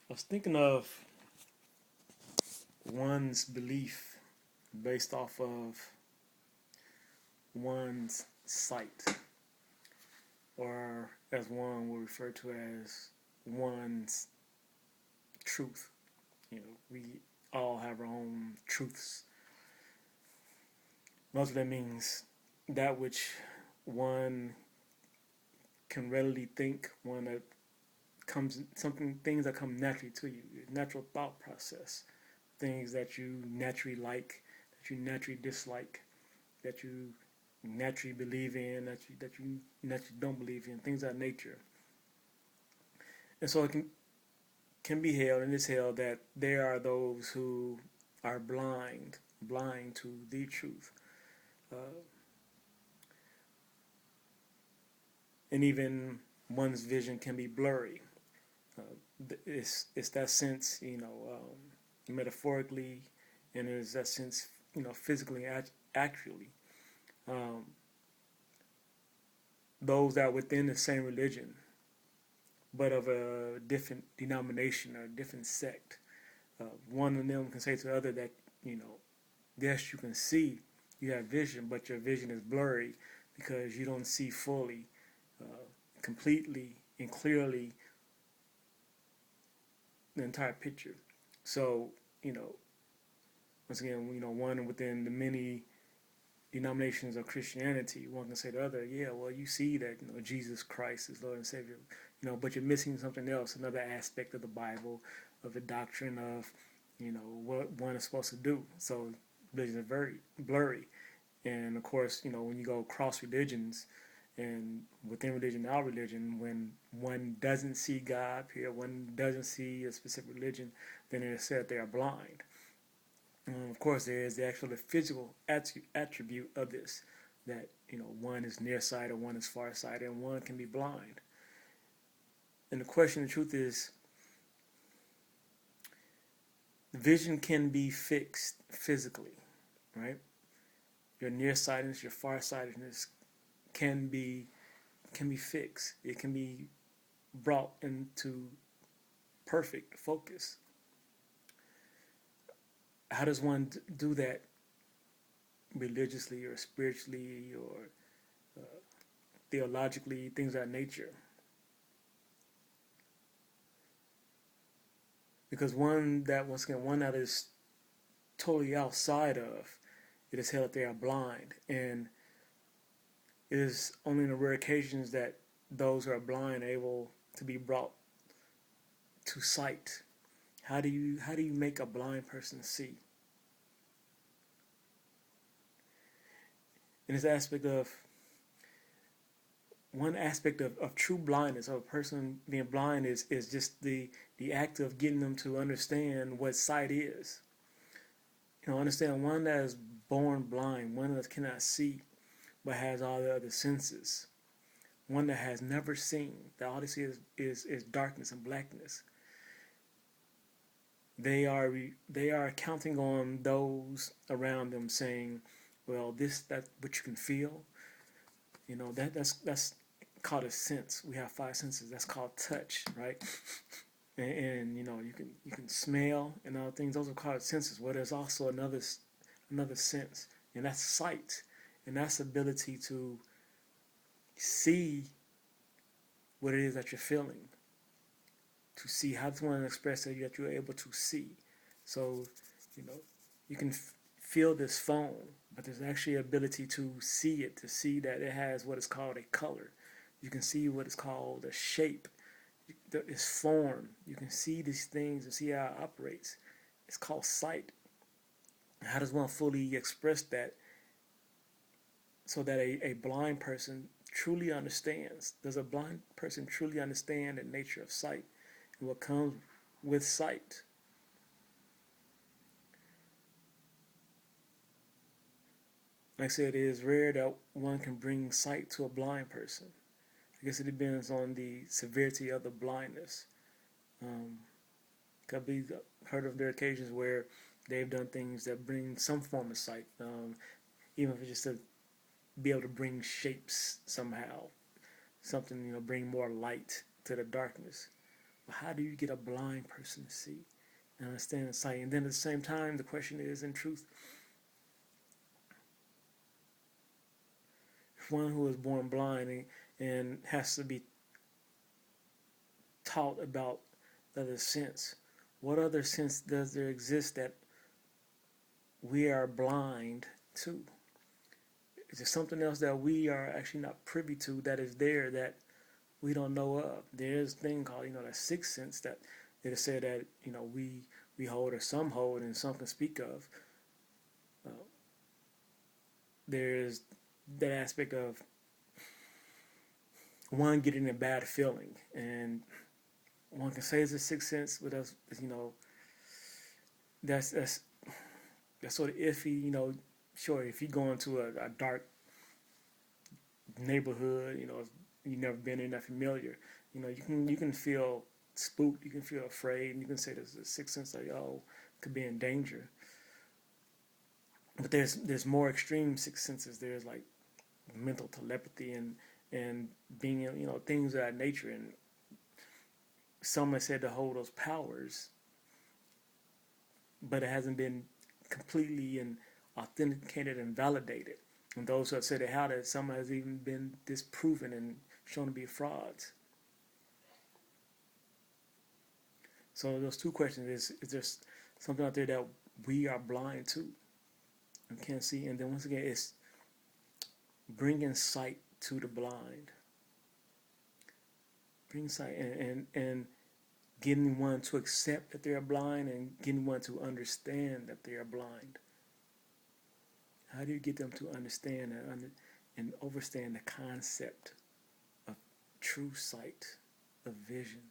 I was thinking of one's belief based off of one's sight, or as one will refer to as one's truth. We all have our own truths. Most of that means that which one can readily think, one that comes something things that come naturally to you, your natural thought process, things that you naturally like, that you naturally dislike, that you naturally believe in, that you naturally don't believe in, things of that nature. And so it can be held and is held that there are those who are blind to the truth, uh, and even one's vision can be blurry. It's that sense, metaphorically, and it's that sense, physically, accurately. Um, those that are within the same religion, but of a different denomination or a different sect. One of them can say to the other that, yes, you can see, you have vision, but your vision is blurry because you don't see fully, completely, and clearly the entire picture. So, once again, one within the many denominations of Christianity, one can say to the other, yeah, well, you see that, Jesus Christ is Lord and Savior, but you're missing something else, another aspect of the Bible, of the doctrine of, what one is supposed to do. So vision is very blurry. And of course, when you go across religions and within religion, our religion, when one doesn't see God here, one doesn't see a specific religion, then it is said they are blind. Of course, there is the actual physical attribute of this, that one is nearsighted, one is farsighted, and one can be blind. And the question, the truth is, vision can be fixed physically, right? Your nearsightedness, your farsightedness can be fixed. It can be brought into perfect focus. How does one do that religiously or spiritually or theologically, things of that nature? Because one that is totally outside of it is held that they are blind, and it is only in the rare occasions that those who are blind are able to be brought to sight. How do you make a blind person see? And this aspect of one aspect of true blindness of a person being blind is just the act of getting them to understand what sight is. Understand one that is born blind, one that cannot see but has all the other senses, one that has never seen, that all they see is darkness and blackness. They are counting on those around them saying, well, that's what you can feel. That's called a sense. We have five senses. That's called touch, right? And you can smell and other things. Those are called senses. Well, there's also another sense, and that's sight, and that's ability to see what it is that you're feeling, to see how someone express that you're able to see. So, you know, you can feel this phone, but there's actually ability to see it, to see that it has what is called a color. You can see what is called a shape, its form. You can see these things and see how it operates. It's called sight. How does one fully express that so that a blind person truly understands? Does a blind person truly understand the nature of sight and what comes with sight? Like I said, it is rare that one can bring sight to a blind person. I guess it depends on the severity of the blindness. I've heard of their occasions where they've done things that bring some form of sight, even if it's just to be able to bring shapes somehow, something bring more light to the darkness. How do you get a blind person to see and understand sight? And then at the same time, the question is, in truth, one who is born blind and has to be taught about the other sense, what other sense does there exist that we are blind to? Is there something else that we are actually not privy to that is there that we don't know of? There's a thing called, that sixth sense that it is said that, we hold, or some hold, and some can speak of. There's that aspect of one getting a bad feeling, and one can say it's a sixth sense, but that's sort of iffy. Sure, if you go into a dark neighborhood, you've never been in, that familiar, you can feel spooked, you can feel afraid, and you can say there's a sixth sense, like, oh, could be in danger. But there's more extreme sixth senses. There's like mental telepathy and being, things of that nature. And some have said to hold those powers, but it hasn't been completely and authenticated and validated. And those who have said it how that, some has even been disproven and shown to be frauds. So those two questions: is there something out there that we are blind to and can't see? And then once again, it's bringing sight to the blind. Bring sight and getting one to accept that they are blind, and getting one to understand that they are blind. How do you get them to understand and understand the concept of true sight, of vision?